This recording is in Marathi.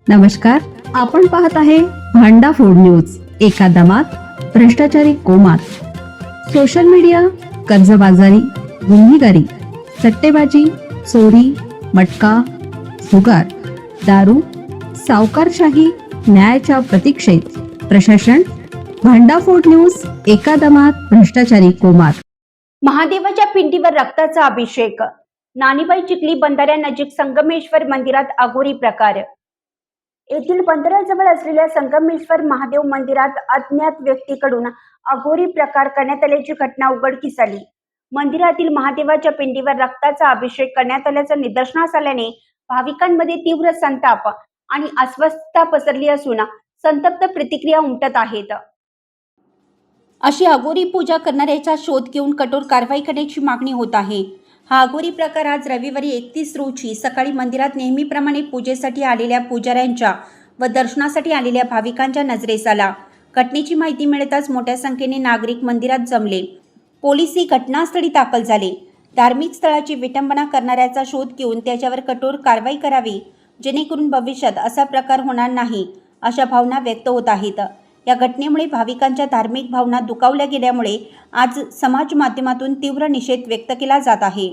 नमस्कार, आपण पाहत आहे भांडा फोड न्यूज. एका दमात भ्रष्टाचारी कोमात. सोशल मीडिया, कर्जबाजारी, गुन्हेगारी, सट्टेबाजी, चोरी, मटका, जुगार, दारू, सावकारशाही, न्यायाच्या प्रतीक्षेत प्रशासन. भांडाफोड न्यूज. एका दमात भ्रष्टाचारी कोमात. महादेवाच्या पिंडीवर रक्ताचा अभिषेक. नानीबाई चिखली बंधाऱ्यानजीक संगमेश्वर मंदिरात अघोरी प्रकार. येथील बंधाऱ्याजवळ असलेल्या संगमेश्वर महादेव मंदिरात अज्ञात व्यक्तीकडून अघोरी प्रकार करण्यात आल्याची घटना उघडकीस आली. मंदिरातील महादेवाच्या पिंडीवर रक्ताचा अभिषेक करण्यात आल्याचं निदर्शनास आल्याने भाविकांमध्ये तीव्र संताप आणि अस्वस्थता पसरली असून संतप्त प्रतिक्रिया उमटत आहेत. अशी अघोरी पूजा करणाऱ्याचा शोध घेऊन कठोर कारवाई करण्याची मागणी होत आहे. हा अघोरी प्रकार आज रविवारी 31 रोजी सकाळी मंदिरात नेहमीप्रमाणे पूजेसाठी आलेल्या पुजाऱ्यांच्या व दर्शनासाठी आलेल्या भाविकांच्या नजरेस आला. घटनेची माहिती मिळताच मोठ्या संख्येने नागरिक मंदिरात जमले. पोलिसही घटनास्थळी दाखल झाले. धार्मिक स्थळाची विटंबना करणाऱ्याचा शोध घेऊन त्याच्यावर कठोर कारवाई करावी, जेणेकरून भविष्यात असा प्रकार होणार नाही, अशा भावना व्यक्त होत आहेत. या घटनेमुळे भाविकांच्या धार्मिक भावना दुखावल्या गेल्यामुळे आज समाज माध्यमातून तीव्र निषेध व्यक्त केला जात आहे.